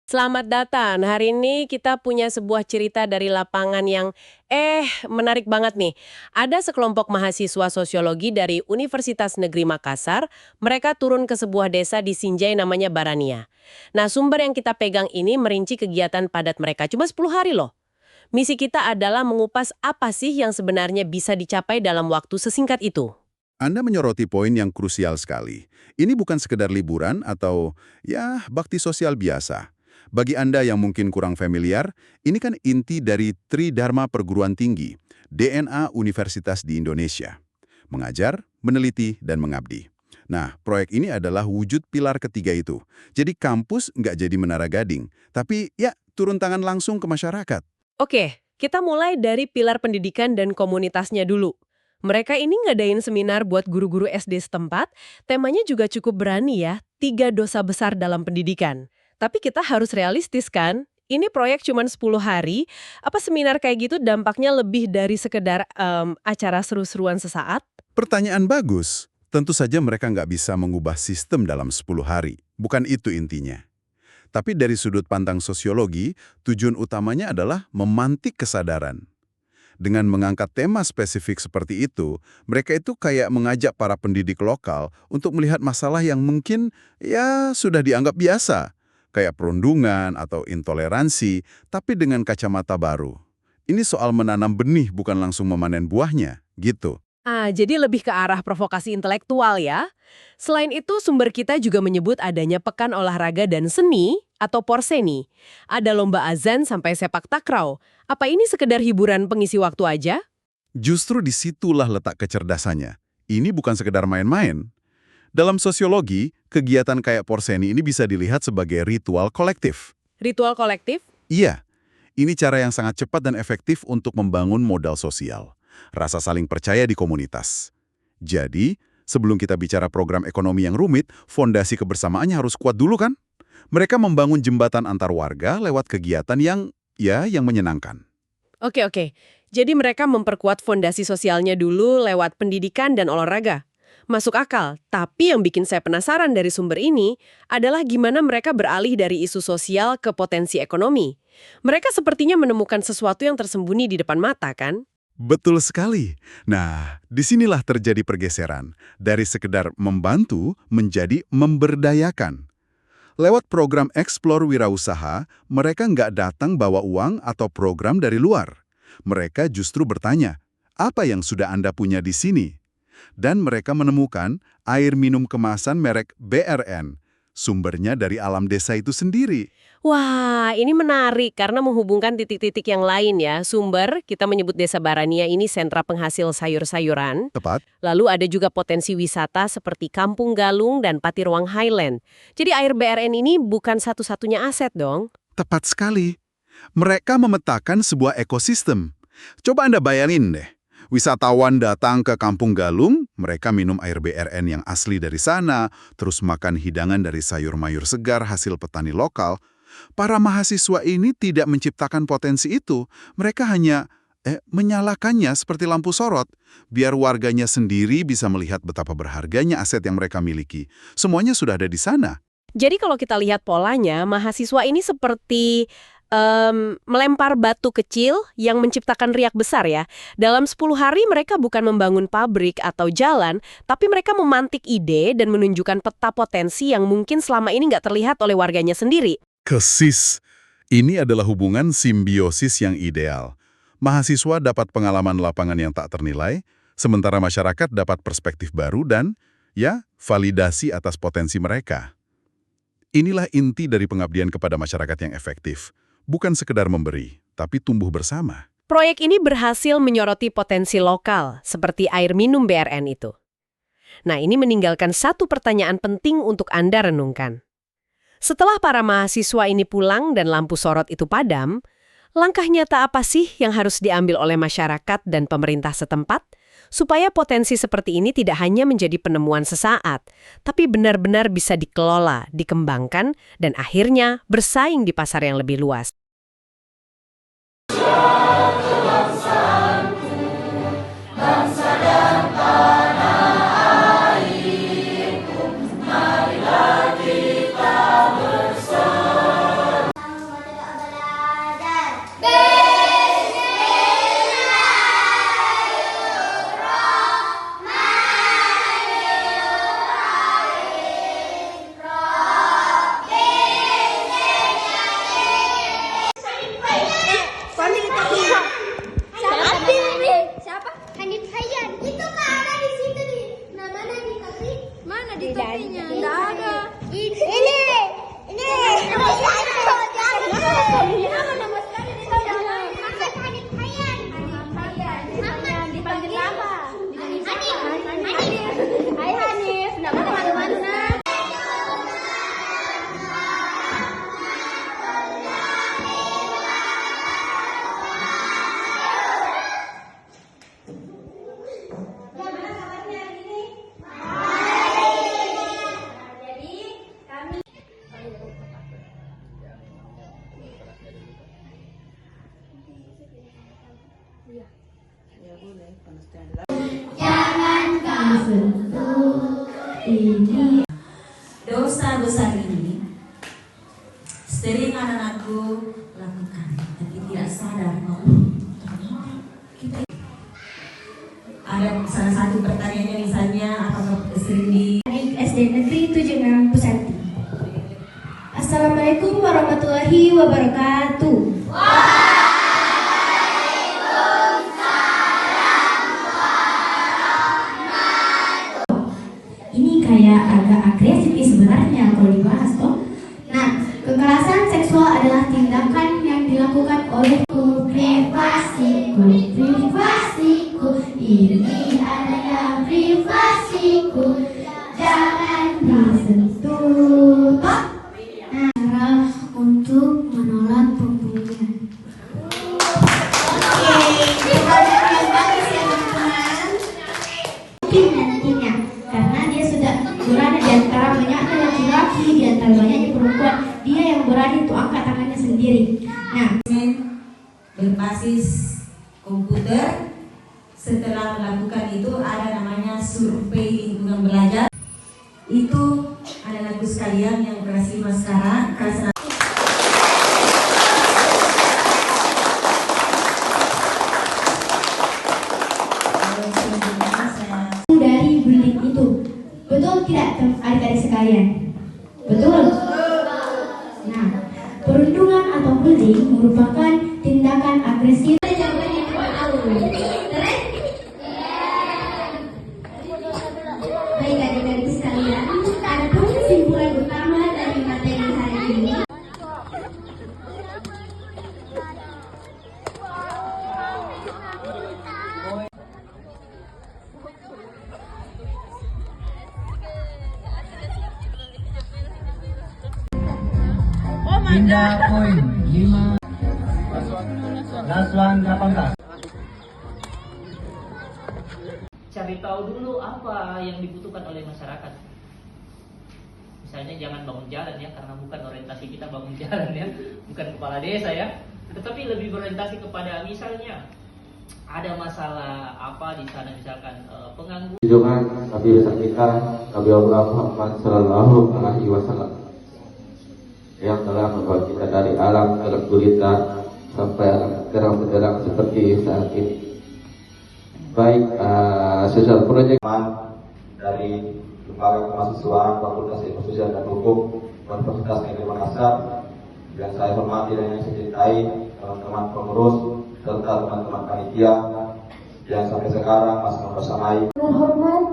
Selamat datang. Hari ini kita punya sebuah cerita dari lapangan yang menarik banget nih. Ada sekelompok mahasiswa sosiologi dari Universitas Negeri Makassar. Mereka turun ke sebuah desa di Sinjai namanya Barania. Nah, sumber yang kita pegang ini merinci kegiatan padat mereka cuma 10 hari loh. Misi kita adalah mengupas apa sih yang sebenarnya bisa dicapai dalam waktu sesingkat itu. Anda menyoroti poin yang krusial sekali. Ini bukan sekedar liburan atau ya bakti sosial biasa. Bagi Anda yang mungkin kurang familiar, ini kan inti dari Tridharma Perguruan Tinggi, DNA Universitas di Indonesia. Mengajar, meneliti, dan mengabdi. Nah, proyek ini adalah wujud pilar ketiga itu. Jadi kampus nggak jadi menara gading, tapi ya turun tangan langsung ke masyarakat. Oke, kita mulai dari pilar pendidikan dan komunitasnya dulu. Mereka ini ngadain seminar buat guru-guru SD setempat, temanya juga cukup berani ya, 3 dosa besar dalam pendidikan. Tapi kita harus realistis kan? Ini proyek cuma 10 hari, apa seminar kayak gitu dampaknya lebih dari sekedar acara seru-seruan sesaat? Pertanyaan bagus. Tentu saja mereka nggak bisa mengubah sistem dalam 10 hari. Bukan itu intinya. Tapi dari sudut pandang sosiologi, tujuan utamanya adalah memantik kesadaran. Dengan mengangkat tema spesifik seperti itu, mereka itu kayak mengajak para pendidik lokal untuk melihat masalah yang mungkin ya sudah dianggap biasa, kayak perundungan atau intoleransi, tapi dengan kacamata baru. Ini soal menanam benih bukan langsung memanen buahnya, gitu. Jadi lebih ke arah provokasi intelektual ya. Selain itu, sumber kita juga menyebut adanya pekan olahraga dan seni atau Porseni. Ada lomba azan sampai sepak takraw. Apa ini sekedar hiburan pengisi waktu aja? Justru disitulah letak kecerdasannya. Ini bukan sekedar main-main. Dalam sosiologi, kegiatan kayak Porseni ini bisa dilihat sebagai ritual kolektif. Ritual kolektif? Iya, ini cara yang sangat cepat dan efektif untuk membangun modal sosial. Rasa saling percaya di komunitas. Jadi, sebelum kita bicara program ekonomi yang rumit, fondasi kebersamaannya harus kuat dulu kan? Mereka membangun jembatan antar warga lewat kegiatan yang menyenangkan. Oke. Jadi mereka memperkuat fondasi sosialnya dulu lewat pendidikan dan olahraga. Masuk akal, tapi yang bikin saya penasaran dari sumber ini adalah gimana mereka beralih dari isu sosial ke potensi ekonomi. Mereka sepertinya menemukan sesuatu yang tersembunyi di depan mata, kan? Betul sekali. Nah, disinilah terjadi pergeseran. Dari sekedar membantu menjadi memberdayakan. Lewat program Explore Wirausaha, mereka nggak datang bawa uang atau program dari luar. Mereka justru bertanya, apa yang sudah Anda punya di sini? Dan mereka menemukan air minum kemasan merek BRN. Sumbernya dari alam desa itu sendiri. Wah, ini menarik karena menghubungkan titik-titik yang lain ya. Sumber, kita menyebut Desa Barania ini sentra penghasil sayur-sayuran. Tepat? Lalu ada juga potensi wisata seperti Kampung Galung dan Patiruang Highland. Jadi air BRN ini bukan satu-satunya aset dong. Tepat sekali. Mereka memetakan sebuah ekosistem. Coba Anda bayangin deh. Wisatawan datang ke Kampung Galung, mereka minum air BRN yang asli dari sana, terus makan hidangan dari sayur-mayur segar hasil petani lokal. Para mahasiswa ini tidak menciptakan potensi itu. Mereka hanya menyalakannya seperti lampu sorot, biar warganya sendiri bisa melihat betapa berharganya aset yang mereka miliki. Semuanya sudah ada di sana. Jadi kalau kita lihat polanya, mahasiswa ini seperti melempar batu kecil yang menciptakan riak besar ya. Dalam 10 hari mereka bukan membangun pabrik atau jalan, tapi mereka memantik ide dan menunjukkan peta potensi yang mungkin selama ini nggak terlihat oleh warganya sendiri. Kesis. Ini adalah hubungan simbiosis yang ideal. Mahasiswa dapat pengalaman lapangan yang tak ternilai, sementara masyarakat dapat perspektif baru dan, validasi atas potensi mereka. Inilah inti dari pengabdian kepada masyarakat yang efektif. Bukan sekedar memberi, tapi tumbuh bersama. Proyek ini berhasil menyoroti potensi lokal, seperti air minum BRN itu. Nah, ini meninggalkan satu pertanyaan penting untuk Anda renungkan. Setelah para mahasiswa ini pulang dan lampu sorot itu padam, langkah nyata apa sih yang harus diambil oleh masyarakat dan pemerintah setempat supaya potensi seperti ini tidak hanya menjadi penemuan sesaat, tapi benar-benar bisa dikelola, dikembangkan, dan akhirnya bersaing di pasar yang lebih luas? Nggak ada. Ini. Nama sekali ini dipanggil apa? Hai Hanif, nama teman-teman. Dosa besar ini sering anak-anakku lakukan, tapi tidak sadar bahwa ternyata kita ada salah satu pertanyaannya misalnya apakah sering di SD Negeri 76 Pusanti. Assalamualaikum warahmatullahi wabarakatuh. Ini kayak agak agresif sebenarnya kalau dibahas toh. Nah, kekerasan seksual adalah tindakan yang dilakukan oleh privasiku, ini adalah privasiku, jangan disentuh. Cara untuk menolak pembulian. Mungkin nantinya karena dia sudah berada di antara banyaknya laki-laki, di antara banyaknya perempuan, dia yang berani untuk angkat tangannya sendiri. Nah, berbasis komputer. Setelah melakukan itu ada namanya survei lingkungan belajar. Itu anak-anakku sekalian yang kelas 5 sekarang, kelas 6. Dari bullying itu, betul tidak adik-adik sekalian? Betul. Nah, perundungan atau bullying merupakan tindakan agresif. Baik adik-adik sekalian, ada kesimpulan utama dari materi hari ini. Pindah poin 5 Laswan 18. Cari tahu dulu apa yang dibutuhkan oleh masyarakat. Misalnya jangan bangun jalan ya, karena bukan orientasi kita bangun jalan ya, bukan kepala desa ya. Tetapi lebih berorientasi kepada misalnya ada masalah apa di sana, misalkan pengangguran. Junjungan Nabi besar kita Nabi Allah Muhammad Sallallahu Alaihi Wasallam yang telah membawa kita dari alam gelap gulita sampai alam terang benderang seperti saat ini. Baik, sosial project dari Lembaga Kemahasiswaan Fakultas Ilmu Sosial dan Hukum Universitas Negeri Makassar yang saya hormati dan yang saya cintai, teman-teman pengurus serta teman-teman panitia yang sampai sekarang masih membersamai. Terhormat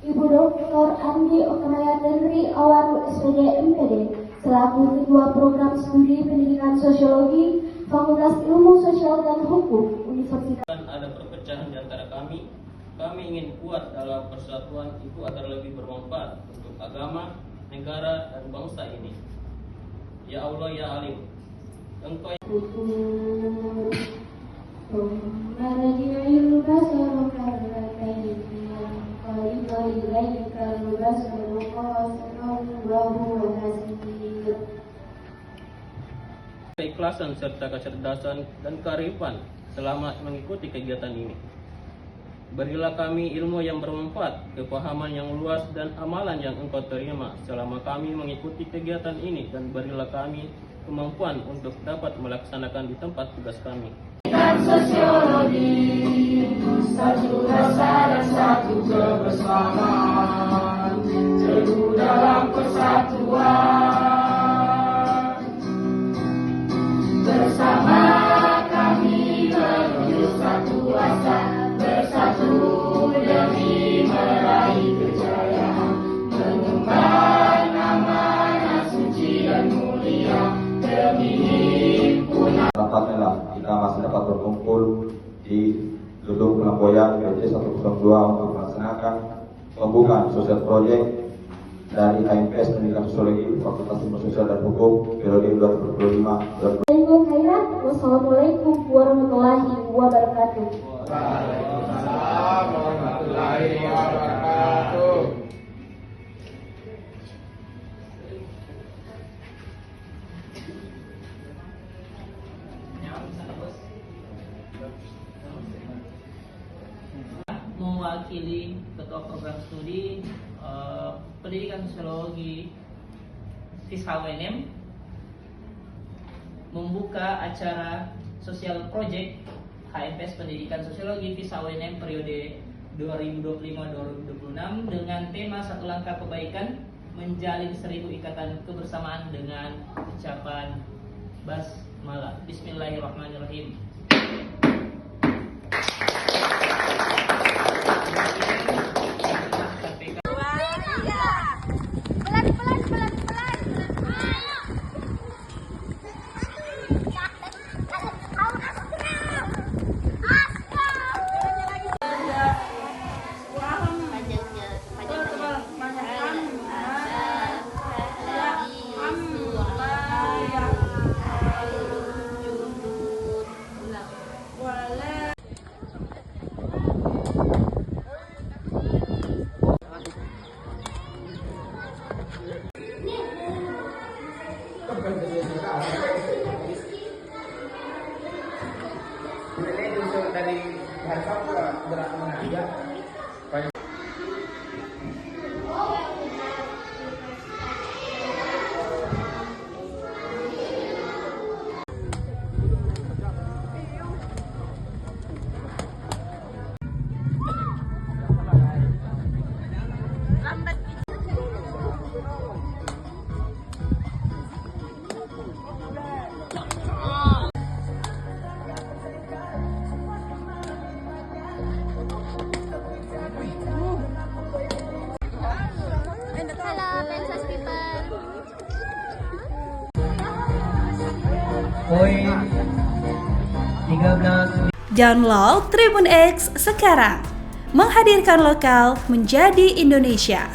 Ibu Dr. Andi Okmayatendri Awaru SPD MPD selaku Ketua Program Studi Pendidikan Sosiologi Fakultas Ilmu Sosial dan Hukum Universitas. Ada perpecahan di antara kami. Kami ingin kuat dalam persatuan itu agar lebih bermanfaat untuk agama, negara, dan bangsa ini. Ya Allah, ya Alim, Engkau yang keikhlasan serta kecerdasan dan kearifan selama mengikuti kegiatan ini. Berilah kami ilmu yang bermanfaat, kepahaman yang luas, dan amalan yang Engkau terima selama kami mengikuti kegiatan ini, dan berilah kami kemampuan untuk dapat melaksanakan di tempat tugas kami. Sosiologi, satu rasa dan satu kebersamaan, teguh dalam persatuan. Bersama kami menuju satu asa, bersatu demi meraih kejayaan, berkumpul di gedung Pelamboyan BC 102 untuk melaksanakan pembukaan sosial project dari HMPS Pendidikan Sosiologi Fakultas Ilmu Sosial dan Hukum periode 2025. Wassalamualaikum warahmatullahi wabarakatuh. Waalaikumsalam warahmatullahi wabarakatuh. Mewakili Ketua Program Studi Pendidikan Sosiologi FISHWNM membuka acara Social Project HMPS Pendidikan Sosiologi FISHWNM periode 2025-2026 dengan tema Satu Langkah Kebaikan Menjalin 1000 Ikatan Kebersamaan dengan ucapan basmalah. Bismillahirrahmanirrahim. Poin 13. Download Tribun X sekarang. Menghadirkan lokal menjadi Indonesia.